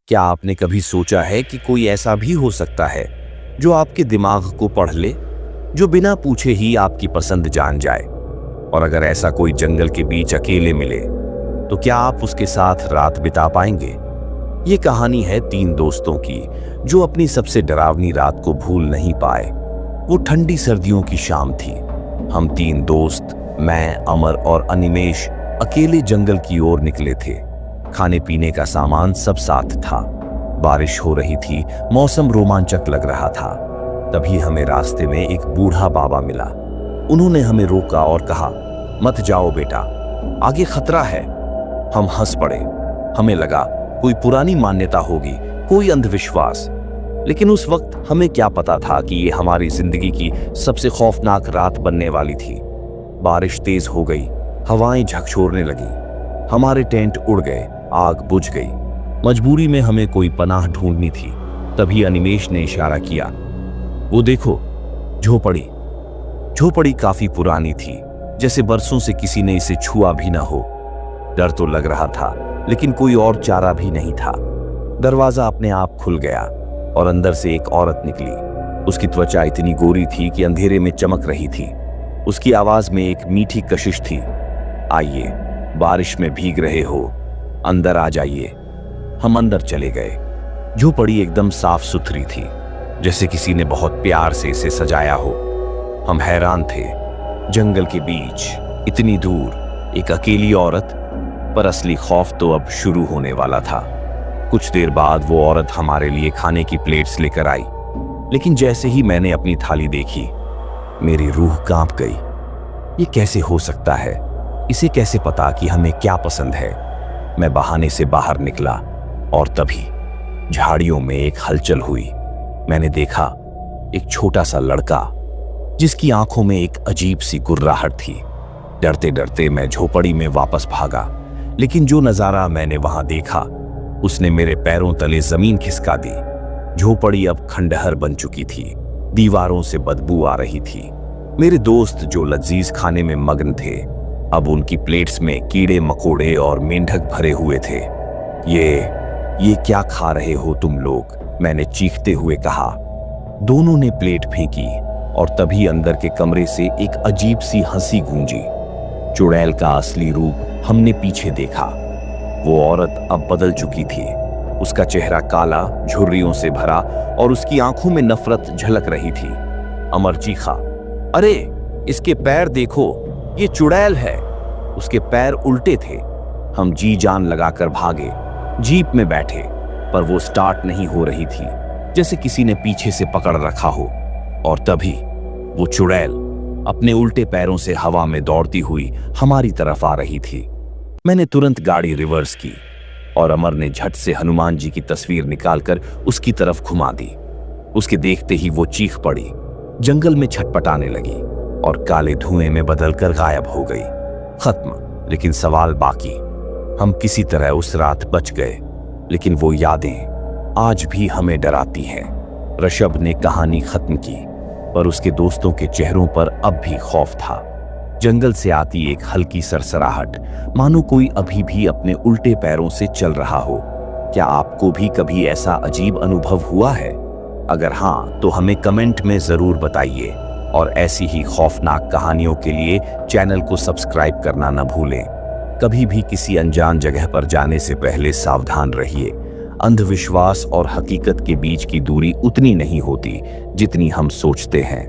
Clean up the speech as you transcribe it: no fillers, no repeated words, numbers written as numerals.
क्या आपने कभी सोचा है कि कोई ऐसा भी हो सकता है जो आपके दिमाग को पढ़ ले, जो बिना पूछे ही आपकी पसंद जान जाए? और अगर ऐसा कोई जंगल के बीच अकेले मिले तो क्या आप उसके साथ रात बिता पाएंगे? ये कहानी है 3 दोस्तों की जो अपनी सबसे डरावनी रात को भूल नहीं पाए। वो ठंडी सर्दियों की शाम थी। हम 3 दोस्त, मैं, अमर और अनिमेश, अकेले जंगल की ओर निकले थे। खाने पीने का सामान सब साथ था। बारिश हो रही थी, मौसम रोमांचक लग रहा था। तभी हमें रास्ते में एक बूढ़ा बाबा मिला। उन्होंने हमें रोका और कहा, मत जाओ बेटा, आगे खतरा है। हम हंस पड़े। हमें लगा कोई पुरानी मान्यता होगी, कोई अंधविश्वास। लेकिन उस वक्त हमें क्या पता था कि ये हमारी जिंदगी की सबसे खौफनाक रात बनने वाली थी। बारिश तेज हो गई, हवाएं झकझोरने लगी, हमारे टेंट उड़ गए, आग बुझ गई। मजबूरी में हमें कोई पनाह ढूंढनी थी। तभी अनिमेश ने इशारा किया, वो देखो, झोपड़ी। झोपड़ी काफी पुरानी थी, जैसे बरसों से किसी ने इसे छुआ भी ना हो। डर तो लग रहा था, लेकिन कोई और चारा भी नहीं था। दरवाजा अपने आप खुल गया और अंदर से एक औरत निकली। उसकी त्वचा इतनी गोरी थी कि अंधेरे में चमक रही थी। उसकी आवाज में एक मीठी कशिश थी, आइए, बारिश में भीग रहे हो, अंदर आ जाइए। हम अंदर चले गए। झोपड़ी एकदम साफ सुथरी थी, जैसे किसी ने बहुत प्यार से इसे सजाया हो। हम हैरान थे, जंगल के बीच, इतनी दूर, एक अकेली औरत। पर असली खौफ तो अब शुरू होने वाला था। कुछ देर बाद वो औरत हमारे लिए खाने की प्लेट्स लेकर आई। लेकिन जैसे ही मैंने अपनी थाली देखी, मेरी रूह कांप गई। ये कैसे हो सकता है? इसे कैसे पता कि हमें क्या पसंद है? मैं बहाने से बाहर निकला और तभी झाड़ियों में एक हलचल हुई। मैंने देखा एक छोटा सा लड़का जिसकी आंखों में एक अजीब सी गुर्राहट थी। डरते डरते मैं झोपड़ी में वापस भागा, लेकिन जो नजारा मैंने वहां देखा उसने मेरे पैरों तले जमीन खिसका दी। झोपड़ी अब खंडहर बन चुकी थी, दीवारों से बदबू आ रही थी। मेरे दोस्त जो लजीज खाने में मग्न थे, अब उनकी प्लेट्स में कीड़े मकोड़े और मेंढक भरे हुए थे। ये क्या खा रहे हो तुम लोग? मैंने चीखते हुए कहा। दोनों ने प्लेट फेंकी और तभी अंदर के कमरे से एक अजीब सी हंसी गूंजी। चुड़ैल का असली रूप हमने पीछे देखा। वो औरत अब बदल चुकी थी। उसका चेहरा काला, झुर्रियों से भरा और उसकी आंखों में नफरत झलक रही थी। अमर चीखा, अरे इसके पैर देखो, ये चुड़ैल है। उसके पैर उल्टे थे। हम जी जान लगाकर भागे, जीप में बैठे, पर वो स्टार्ट नहीं हो रही थी, जैसे किसी ने पीछे से पकड़ रखा हो। और तभी वो चुड़ैल अपने उल्टे पैरों से हवा में दौड़ती हुई हमारी तरफ आ रही थी। मैंने तुरंत गाड़ी रिवर्स की और अमर ने झट से हनुमान जी की तस्वीर निकालकर उसकी तरफ घुमा दी। उसके देखते ही वो चीख पड़ी, जंगल में छटपटाने लगी और काले धुएं में बदलकर गायब हो गई। खत्म। लेकिन सवाल बाकी। हम किसी तरह उस रात बच गए, लेकिन वो यादें आज भी हमें डराती हैं। ऋषभ ने कहानी खत्म की, पर उसके दोस्तों के चेहरों पर अब भी खौफ था। जंगल से आती एक हल्की सरसराहट, मानो कोई अभी भी अपने उल्टे पैरों से चल रहा हो। क्या आपको भी कभी ऐसा अजीब अनुभव हुआ है? अगर हाँ, तो हमें कमेंट में जरूर बताइए। और ऐसी ही खौफनाक कहानियों के लिए चैनल को सब्सक्राइब करना न भूलें। कभी भी किसी अनजान जगह पर जाने से पहले सावधान रहिए। अंधविश्वास और हकीकत के बीच की दूरी उतनी नहीं होती जितनी हम सोचते हैं।